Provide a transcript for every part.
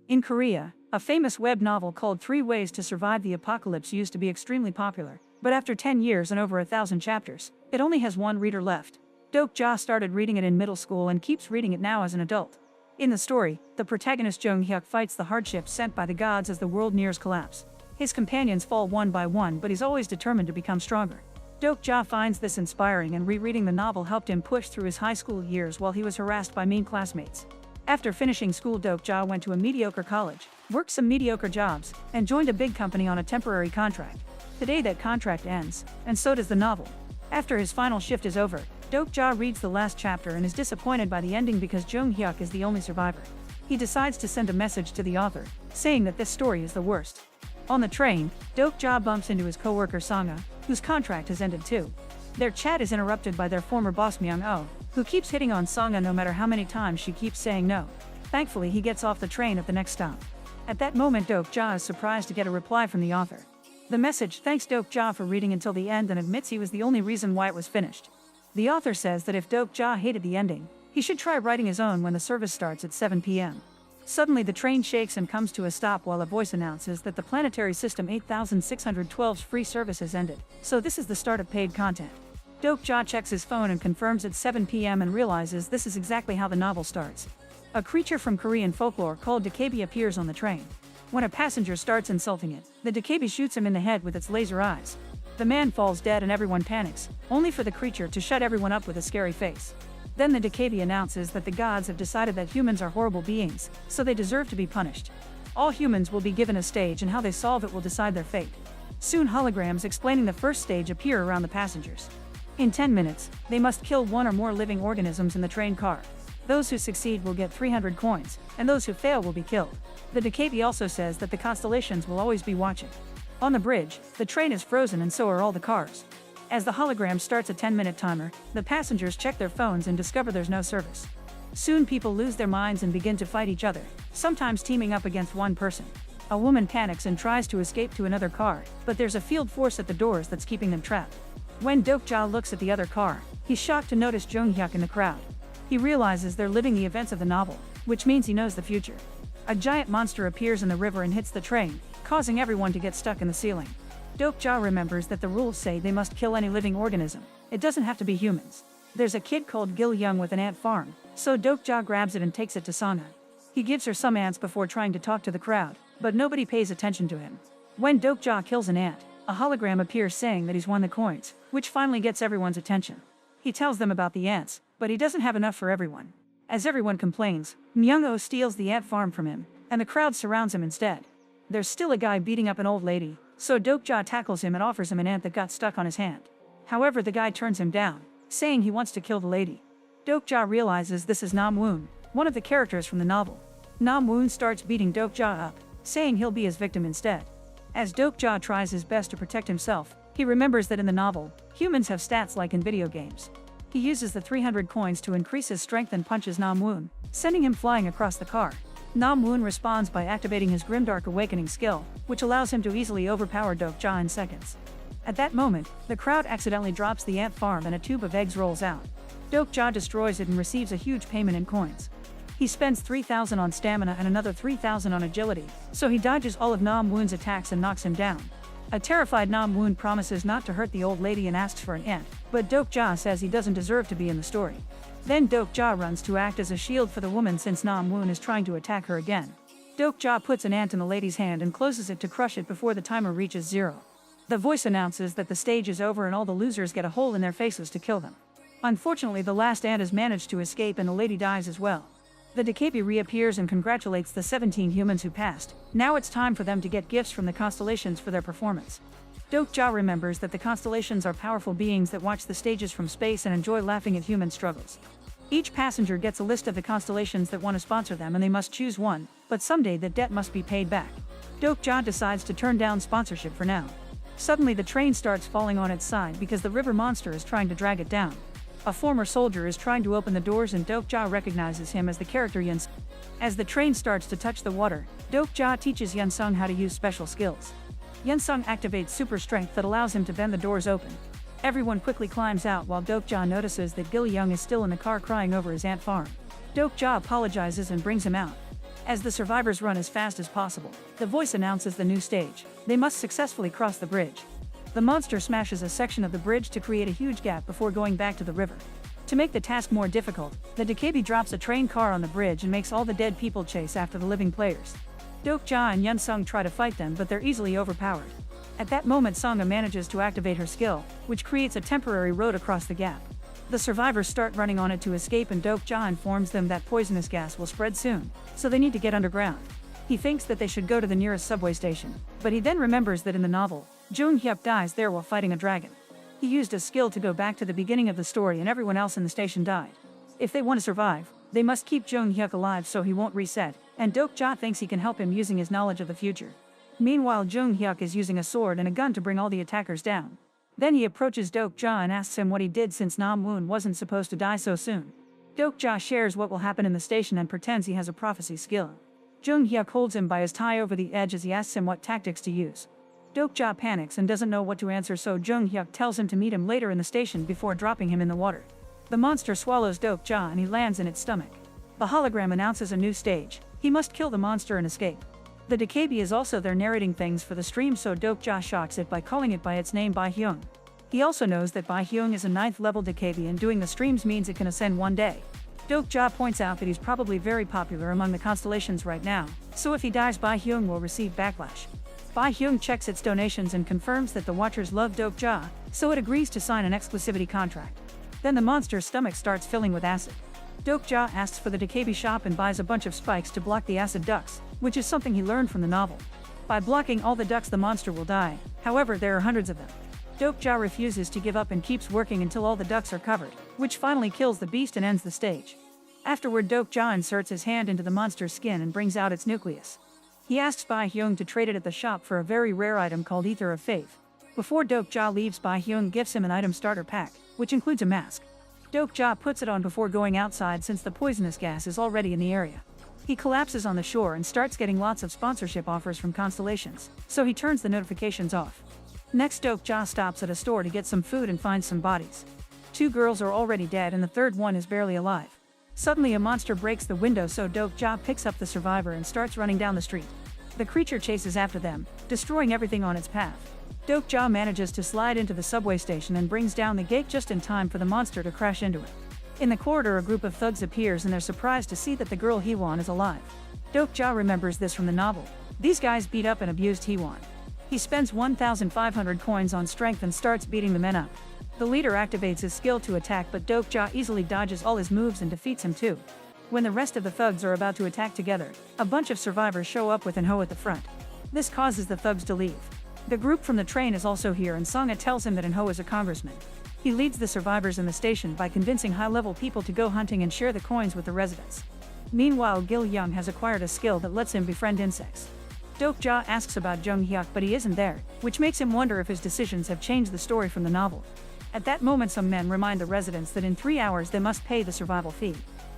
In Korea, a famous web novel called 3 Ways to Survive the Apocalypse used to be extremely popular, but after 10 years and over 1,000 chapters, it only has one reader left. Dokja started reading it in middle school and keeps reading it now as an adult. In the story, the protagonist Jung-hyuk fights the hardships sent by the gods as the world nears collapse. His companions fall one by one, but he's always determined to become stronger. Dokja finds this inspiring, and rereading the novel helped him push through his high school years while he was harassed by mean classmates. After finishing school, Dokja went to a mediocre college, worked some mediocre jobs, and joined a big company on a temporary contract. Today that contract ends, and so does the novel. After his final shift is over, Dokja reads the last chapter and is disappointed by the ending because Jung-hyuk is the only survivor. He decides to send a message to the author, saying that this story is the worst. On the train, Dokja bumps into his co-worker Sanga, whose contract has ended too. Their chat is interrupted by their former boss Myung-oh, who keeps hitting on Sanga no matter how many times she keeps saying no. Thankfully, he gets off the train at the next stop. At that moment, Dokja is surprised to get a reply from the author. The message thanks Dokja for reading until the end and admits he was the only reason why it was finished. The author says that if Dokja hated the ending, he should try writing his own when the service starts at 7 p.m. Suddenly the train shakes and comes to a stop while a voice announces that the planetary system 8612's free service has ended, so this is the start of paid content. Dokja checks his phone and confirms it's 7 p.m. and realizes this is exactly how the novel starts. A creature from Korean folklore called Dakabi appears on the train. When a passenger starts insulting it, the Dakabi shoots him in the head with its laser eyes. The man falls dead and everyone panics, only for the creature to shut everyone up with a scary face. Then the Dakabi announces that the gods have decided that humans are horrible beings, so they deserve to be punished. All humans will be given a stage, and how they solve it will decide their fate. Soon holograms explaining the first stage appear around the passengers. In 10 minutes, they must kill one or more living organisms in the train car. Those who succeed will get 300 coins, and those who fail will be killed. The Dakabi also says that the constellations will always be watching. On the bridge, the train is frozen and so are all the cars. As the hologram starts a 10-minute timer, the passengers check their phones and discover there's no service. Soon people lose their minds and begin to fight each other, sometimes teaming up against one person. A woman panics and tries to escape to another car, but there's a field force at the doors that's keeping them trapped. When Dokja looks at the other car, he's shocked to notice Jung-hyuk in the crowd. He realizes they're living the events of the novel, which means he knows the future. A giant monster appears in the river and hits the train, causing everyone to get stuck in the ceiling. Dokja remembers that the rules say they must kill any living organism. It doesn't have to be humans. There's a kid called Gil-young with an ant farm, so Dokja grabs it and takes it to Sanga. He gives her some ants before trying to talk to the crowd, but nobody pays attention to him. When Dokja kills an ant, a hologram appears saying that he's won the coins, which finally gets everyone's attention. He tells them about the ants, but he doesn't have enough for everyone. As everyone complains, Myung-oh steals the ant farm from him, and the crowd surrounds him instead. There's still a guy beating up an old lady, so Dokja tackles him and offers him an ant that got stuck on his hand. However, the guy turns him down, saying he wants to kill the lady. Dokja realizes this is Nam-woon, one of the characters from the novel. Nam-woon starts beating Dokja up, saying he'll be his victim instead. As Dokja tries his best to protect himself, he remembers that in the novel, humans have stats like in video games. He uses the 300 coins to increase his strength and punches Nam-woon, sending him flying across the car. Nam-woon responds by activating his Grimdark Awakening skill, which allows him to easily overpower Dokja in seconds. At that moment, the crowd accidentally drops the ant farm and a tube of eggs rolls out. Dokja destroys it and receives a huge payment in coins. He spends 3,000 on stamina and another 3,000 on agility, so he dodges all of Nam-woon's attacks and knocks him down. A terrified Nam-woon promises not to hurt the old lady and asks for an ant, but Dokja says he doesn't deserve to be in the story. Then Dokja runs to act as a shield for the woman since Nam-woon is trying to attack her again. Dokja puts an ant in the lady's hand and closes it to crush it before the timer reaches 0. The voice announces that the stage is over and all the losers get a hole in their faces to kill them. Unfortunately, the last ant has managed to escape and the lady dies as well. The Dakabi reappears and congratulates the 17 humans who passed. Now it's time for them to get gifts from the constellations for their performance. Dokja remembers that the constellations are powerful beings that watch the stages from space and enjoy laughing at human struggles. Each passenger gets a list of the constellations that want to sponsor them and they must choose one, but someday the debt must be paid back. Dokja decides to turn down sponsorship for now. Suddenly the train starts falling on its side because the river monster is trying to drag it down. A former soldier is trying to open the doors and Dokja recognizes him as the character Yun-sung. As the train starts to touch the water, Dokja teaches Yun-sung how to use special skills. Yun-sung activates super strength that allows him to bend the doors open. Everyone quickly climbs out while Dokja notices that Gil-young is still in the car crying over his ant farm. Dokja apologizes and brings him out. As the survivors run as fast as possible, the voice announces the new stage. They must successfully cross the bridge. The monster smashes a section of the bridge to create a huge gap before going back to the river. To make the task more difficult, the Dakabi drops a train car on the bridge and makes all the dead people chase after the living players. Dokja and Yunsung try to fight them, but they're easily overpowered. At that moment, Songa manages to activate her skill, which creates a temporary road across the gap. The survivors start running on it to escape, and Dokja informs them that poisonous gas will spread soon, so they need to get underground. He thinks that they should go to the nearest subway station, but he then remembers that in the novel, Jung Hyuk dies there while fighting a dragon. He used a skill to go back to the beginning of the story, and everyone else in the station died. If they want to survive, they must keep Jung Hyuk alive so he won't reset, and Dokja thinks he can help him using his knowledge of the future. Meanwhile, Jung Hyuk is using a sword and a gun to bring all the attackers down. Then he approaches Dokja and asks him what he did since Nam Woon wasn't supposed to die so soon. Dokja shares what will happen in the station and pretends he has a prophecy skill. Jung Hyuk holds him by his tie over the edge as he asks him what tactics to use. Dokja panics and doesn't know what to answer, so Jung Hyuk tells him to meet him later in the station before dropping him in the water. The monster swallows Dokja and he lands in its stomach. The hologram announces a new stage. He must kill the monster and escape. The Dakabi is also there narrating things for the stream, so Dokja shocks it by calling it by its name, Bai Hyung. He also knows that Bai Hyung is a 9th level Dakabi, and doing the streams means it can ascend one day. Dokja points out that he's probably very popular among the constellations right now, so if he dies, Bai Hyung will receive backlash. Bai Hyung checks its donations and confirms that the Watchers love Dokja, so it agrees to sign an exclusivity contract. Then the monster's stomach starts filling with acid. Dokja asks for the Dakabi shop and buys a bunch of spikes to block the acid ducts, which is something he learned from the novel. By blocking all the ducts, the monster will die. However, there are hundreds of them. Dokja refuses to give up and keeps working until all the ducts are covered, which finally kills the beast and ends the stage. Afterward, Dokja inserts his hand into the monster's skin and brings out its nucleus. He asks Bai Hyung to trade it at the shop for a very rare item called Ether of Faith. Before Dokja leaves, Bai Hyung gives him an item starter pack, which includes a mask. Dokja puts it on before going outside since the poisonous gas is already in the area. He collapses on the shore and starts getting lots of sponsorship offers from constellations, so he turns the notifications off. Next, Dokja stops at a store to get some food and finds some bodies. 2 girls are already dead and the third one is barely alive. Suddenly a monster breaks the window, so Dokja picks up the survivor and starts running down the street. The creature chases after them, destroying everything on its path. Dokja manages to slide into the subway station and brings down the gate just in time for the monster to crash into it. In the corridor, a group of thugs appears and they're surprised to see that the girl Hee-won is alive. Dokja remembers this from the novel. These guys beat up and abused Hee-won. He spends 1,500 coins on strength and starts beating the men up. The leader activates his skill to attack, but Dokja easily dodges all his moves and defeats him too. When the rest of the thugs are about to attack together, a bunch of survivors show up with In-ho at the front. This causes the thugs to leave. The group from the train is also here, and Songa tells him that In-ho is a congressman. He leads the survivors in the station by convincing high-level people to go hunting and share the coins with the residents. Meanwhile, Gil Young has acquired a skill that lets him befriend insects. Dokja asks about Jung Hyuk, but he isn't there, which makes him wonder if his decisions have changed the story from the novel. At that moment, some men remind the residents that in 3 hours they must pay the survival fee.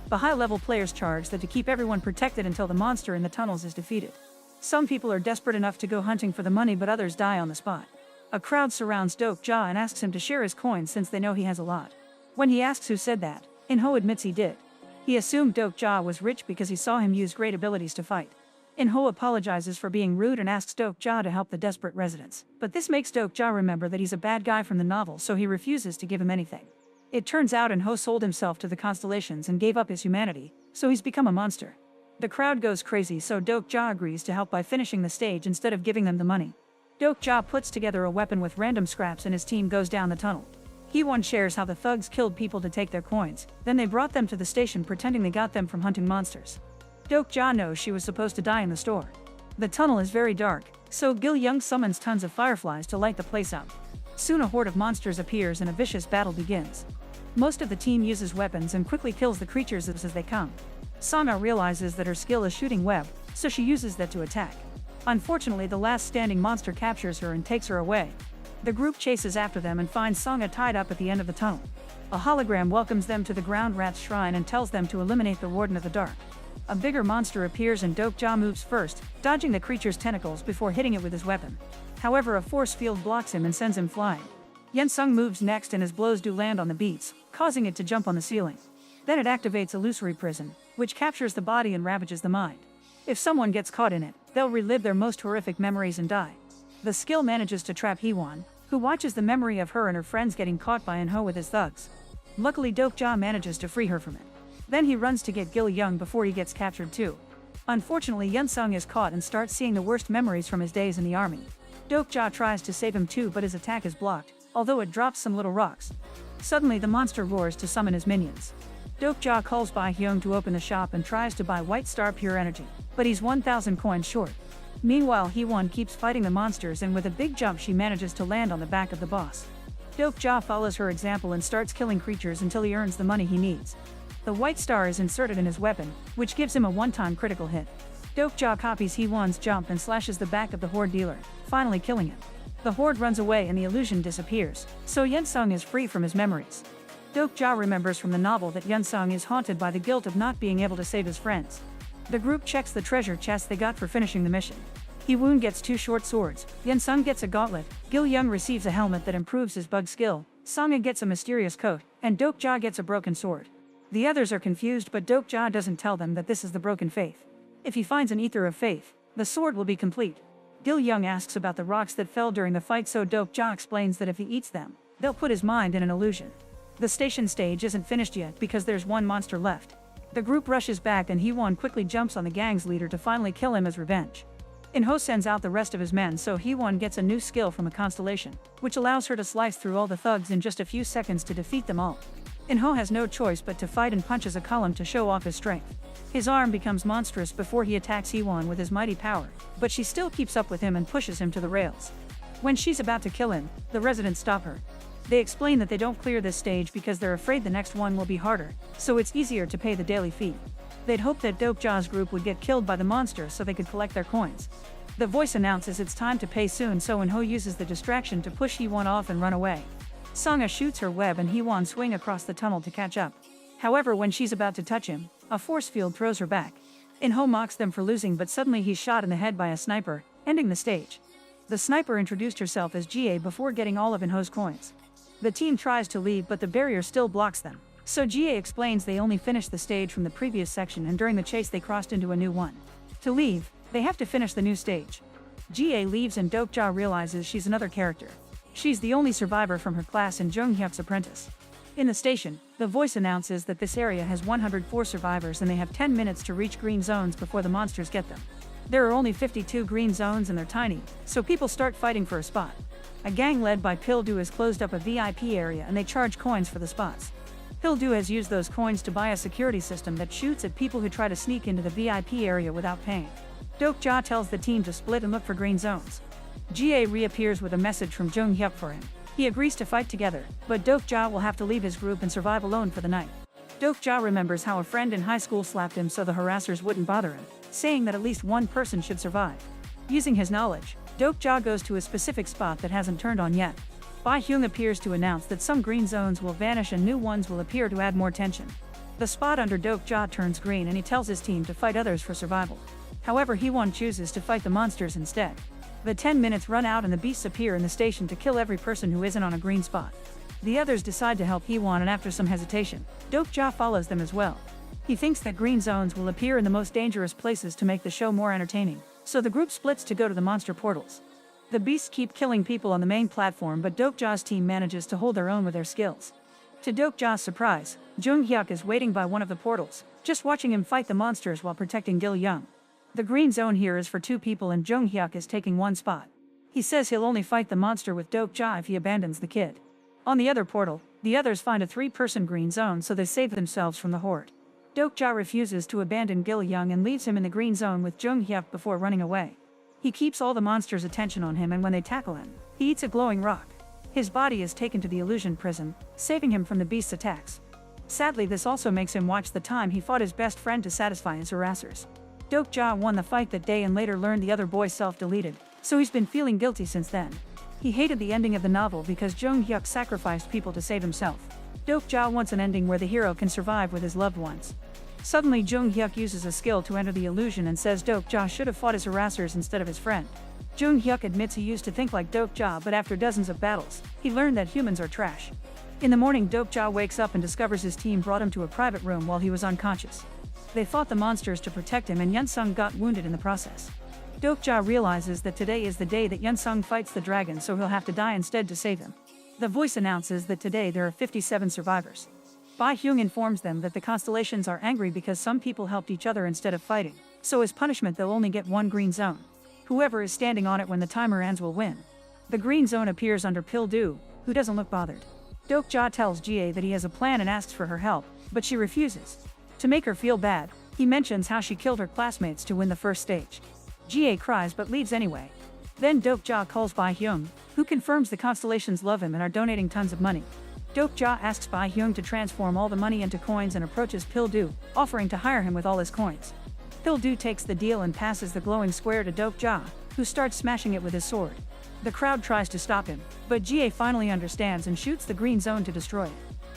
The high-level players charge that to keep everyone protected until the monster in the tunnels is defeated. Some people are desperate enough to go hunting for the money, but others die on the spot. A crowd surrounds Dokja and asks him to share his coins since they know he has a lot. When he asks who said that, In-ho admits he did. He assumed Dokja was rich because he saw him use great abilities to fight. In-ho apologizes for being rude and asks Dokja to help the desperate residents, but this makes Dokja remember that he's a bad guy from the novel, so he refuses to give him anything. It turns out In-ho sold himself to the constellations and gave up his humanity, so he's become a monster. The crowd goes crazy, so Dokja agrees to help by finishing the stage instead of giving them the money. Dokja puts together a weapon with random scraps and his team goes down the tunnel. Hee-won shares how the thugs killed people to take their coins, then they brought them to the station pretending they got them from hunting monsters. Dokja knows she was supposed to die in the store. The tunnel is very dark, so Gil Young summons tons of fireflies to light the place up. Soon a horde of monsters appears and a vicious battle begins. Most of the team uses weapons and quickly kills the creatures as they come. Songa realizes that her skill is shooting web, so she uses that to attack. Unfortunately, the last standing monster captures her and takes her away. The group chases after them and finds Songa tied up at the end of the tunnel. A hologram welcomes them to the ground rat's shrine and tells them to eliminate the Warden of the Dark. A bigger monster appears and Dokja moves first, dodging the creature's tentacles before hitting it with his weapon. However, a force field blocks him and sends him flying. Yunsung moves next and his blows do land on the beats, causing it to jump on the ceiling. Then it activates illusory prison, which captures the body and ravages the mind. If someone gets caught in it, they'll relive their most horrific memories and die. The skill manages to trap Hee-won, who watches the memory of her and her friends getting caught by In-ho with his thugs. Luckily Dokja manages to free her from it. Then he runs to get Gil-young before he gets captured too. Unfortunately Yeon-sung is caught and starts seeing the worst memories from his days in the army. Dokja tries to save him too, but his attack is blocked, although it drops some little rocks. Suddenly the monster roars to summon his minions. Dokja calls Bae-hyung to open the shop and tries to buy White Star Pure Energy, but he's 1,000 coins short. Meanwhile Hee-won keeps fighting the monsters, and with a big jump she manages to land on the back of the boss. Dokja follows her example and starts killing creatures until he earns the money he needs. The White Star is inserted in his weapon, which gives him a one-time critical hit. Dokja copies Hee-won's jump and slashes the back of the Horde dealer, finally killing him. The Horde runs away and the illusion disappears, so Yeon-sung is free from his memories. Dokja remembers from the novel that Yeon-sung is haunted by the guilt of not being able to save his friends. The group checks the treasure chest they got for finishing the mission. Hee-won gets 2 short swords, Yeon-sung gets a gauntlet, Gil-young receives a helmet that improves his bug skill, Sangha gets a mysterious coat, and Dokja gets a broken sword. The others are confused, but Dokja doesn't tell them that this is the broken faith. If he finds an ether of faith, the sword will be complete. Gil-young asks about the rocks that fell during the fight, so Dokja explains that if he eats them, they'll put his mind in an illusion. The station stage isn't finished yet because there's one monster left. The group rushes back and Hee-won quickly jumps on the gang's leader to finally kill him as revenge. In-ho sends out the rest of his men, so Hee-won gets a new skill from a constellation, which allows her to slice through all the thugs in just a few seconds to defeat them all. In-ho has no choice but to fight and punches a column to show off his strength. His arm becomes monstrous before he attacks Hee-won with his mighty power, but she still keeps up with him and pushes him to the rails. When she's about to kill him, the residents stop her. They explain that they don't clear this stage because they're afraid the next one will be harder, so it's easier to pay the daily fee. They'd hoped that Dokja's group would get killed by the monster so they could collect their coins. The voice announces it's time to pay soon, so In-ho uses the distraction to push Hee-won off and run away. Sangha shoots her web and Hee-won swing across the tunnel to catch up. However, when she's about to touch him, a force field throws her back. In-ho mocks them for losing, but suddenly he's shot in the head by a sniper, ending the stage. The sniper introduced herself as GA before getting all of In-ho's coins. The team tries to leave, but the barrier still blocks them. So GA explains they only finished the stage from the previous section, and during the chase they crossed into a new one. To leave, they have to finish the new stage. GA leaves and Dokja realizes she's another character. She's the only survivor from her class and Jung-hyuk's apprentice. In the station, the voice announces that this area has 104 survivors and they have 10 minutes to reach green zones before the monsters get them. There are only 52 green zones and they're tiny, so people start fighting for a spot. A gang led by Pildu has closed up a VIP area and they charge coins for the spots. Pildu has used those coins to buy a security system that shoots at people who try to sneak into the VIP area without paying. Dokja tells the team to split and look for green zones. GA reappears with a message from Jung-hyuk for him. He agrees to fight together, but Dokja will have to leave his group and survive alone for the night. Dokja remembers how a friend in high school slapped him so the harassers wouldn't bother him, saying that at least one person should survive. Using his knowledge, Dokja goes to a specific spot that hasn't turned on yet. Bae-hyung appears to announce that some green zones will vanish and new ones will appear to add more tension. The spot under Dokja turns green and he tells his team to fight others for survival. However, Hee-won chooses to fight the monsters instead. The 10 minutes run out and the beasts appear in the station to kill every person who isn't on a green spot. The others decide to help Hee-won, and after some hesitation, Dokja follows them as well. He thinks that green zones will appear in the most dangerous places to make the show more entertaining, so the group splits to go to the monster portals. The beasts keep killing people on the main platform, but Dokja's team manages to hold their own with their skills. To Dokja's surprise, Jung-hyuk is waiting by one of the portals, just watching him fight the monsters while protecting Gil-young. The green zone here is for 2 people and Jung-hyuk is taking one spot. He says he'll only fight the monster with Dokja if he abandons the kid. On the other portal, the others find a 3-person green zone, so they save themselves from the horde. Dokja refuses to abandon Gil-young and leaves him in the green zone with Jung-hyuk before running away. He keeps all the monsters' attention on him, and when they tackle him, he eats a glowing rock. His body is taken to the illusion prison, saving him from the beast's attacks. Sadly, this also makes him watch the time he fought his best friend to satisfy his harassers. Dokja won the fight that day and later learned the other boy self-deleted, so he's been feeling guilty since then. He hated the ending of the novel because Jung-hyuk sacrificed people to save himself. Dokja wants an ending where the hero can survive with his loved ones. Suddenly Jung-hyuk uses a skill to enter the illusion and says Dokja should have fought his harassers instead of his friend. Jung-hyuk admits he used to think like Dokja, but after dozens of battles, he learned that humans are trash. In the morning, Dokja wakes up and discovers his team brought him to a private room while he was unconscious. They fought the monsters to protect him and Yunsung got wounded in the process. Dokja realizes that today is the day that Yunsung fights the dragon, so he'll have to die instead to save him. The voice announces that today there are 57 survivors. Bai Hyung informs them that the constellations are angry because some people helped each other instead of fighting, so as punishment they'll only get one green zone. Whoever is standing on it when the timer ends will win. The green zone appears under Pildu, who doesn't look bothered. Dokja tells Jie that he has a plan and asks for her help, but she refuses. To make her feel bad, he mentions how she killed her classmates to win the first stage. Jie cries but leaves anyway. Then Dokja calls Bai Hyung, who confirms the constellations love him and are donating tons of money. Dokja asks Bai Hyung to transform all the money into coins and approaches Pildu, offering to hire him with all his coins. Pildu takes the deal and passes the glowing square to Dokja, who starts smashing it with his sword. The crowd tries to stop him, but Jie finally understands and shoots the green zone to destroy it.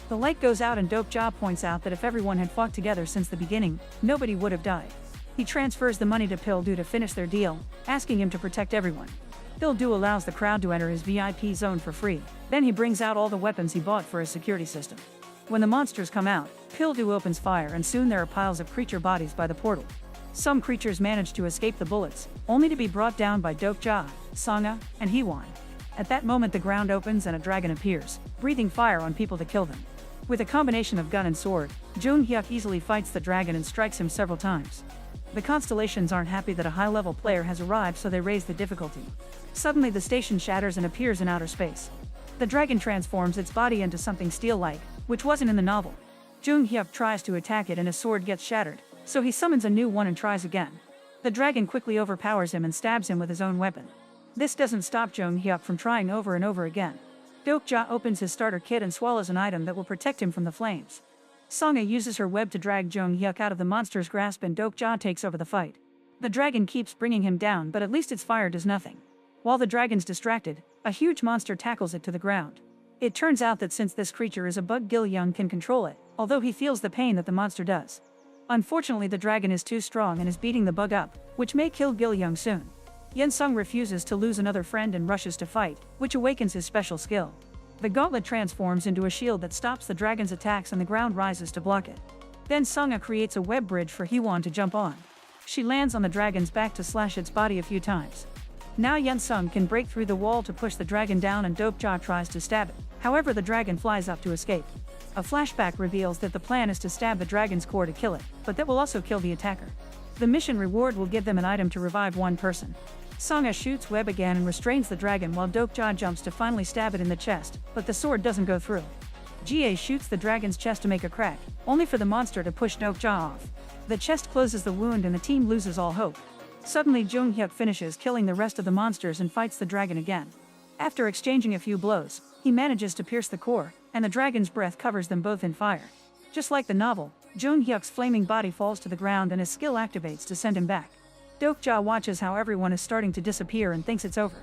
The light goes out and Dokja points out that if everyone had fought together since the beginning, nobody would have died. He transfers the money to Pildu to finish their deal, asking him to protect everyone. Pildu allows the crowd to enter his VIP zone for free. Then he brings out all the weapons he bought for his security system. When the monsters come out, Pildu opens fire and soon there are piles of creature bodies by the portal. Some creatures manage to escape the bullets, only to be brought down by Dokja, Sangha, and Heewon. At that moment the ground opens and a dragon appears, breathing fire on people to kill them. With a combination of gun and sword, Jung Hyuk easily fights the dragon and strikes him several times. The constellations aren't happy that a high-level player has arrived, so they raise the difficulty. Suddenly the station shatters and appears in outer space. The dragon transforms its body into something steel-like, which wasn't in the novel. Jung Hyuk tries to attack it and his sword gets shattered, so he summons a new one and tries again. The dragon quickly overpowers him and stabs him with his own weapon. This doesn't stop Jung Hyuk from trying over and over again. Dokja opens his starter kit and swallows an item that will protect him from the flames. Sangha uses her web to drag Jung Hyuk out of the monster's grasp and Dokja takes over the fight. The dragon keeps bringing him down, but at least its fire does nothing. While the dragon's distracted, a huge monster tackles it to the ground. It turns out that since this creature is a bug, Gil Young can control it, although he feels the pain that the monster does. Unfortunately, the dragon is too strong and is beating the bug up, which may kill Gil Young soon. Yunsung refuses to lose another friend and rushes to fight, which awakens his special skill. The gauntlet transforms into a shield that stops the dragon's attacks and the ground rises to block it. Then Sangha creates a web bridge for Heewon to jump on. She lands on the dragon's back to slash its body a few times. Now Yunsung can break through the wall to push the dragon down and Dokja tries to stab it. However, the dragon flies up to escape. A flashback reveals that the plan is to stab the dragon's core to kill it, but that will also kill the attacker. The mission reward will give them an item to revive one person. Sangha shoots web again and restrains the dragon while Dokja jumps to finally stab it in the chest, but the sword doesn't go through. Jie shoots the dragon's chest to make a crack, only for the monster to push Dokja off. The chest closes the wound and the team loses all hope. Suddenly Jung Hyuk finishes killing the rest of the monsters and fights the dragon again. After exchanging a few blows, he manages to pierce the core, and the dragon's breath covers them both in fire. Just like the novel, Jung Hyuk's flaming body falls to the ground and his skill activates to send him back. Dokja watches how everyone is starting to disappear and thinks it's over.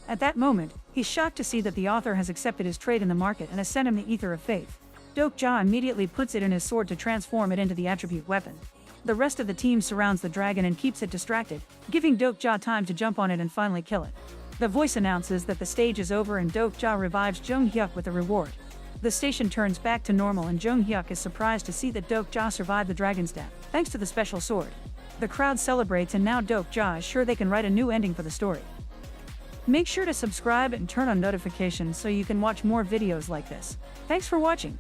At that moment, he's shocked to see that the author has accepted his trade in the market and has sent him the Ether of Faith. Dokja immediately puts it in his sword to transform it into the attribute weapon. The rest of the team surrounds the dragon and keeps it distracted, giving Dokja time to jump on it and finally kill it. The voice announces that the stage is over and Dokja revives Jung Hyuk with a reward. The station turns back to normal and Jung Hyuk is surprised to see that Dokja survived the dragon's death, thanks to the special sword. The crowd celebrates and now Dokja is sure they can write a new ending for the story. Make sure to subscribe and turn on notifications so you can watch more videos like this. Thanks for watching.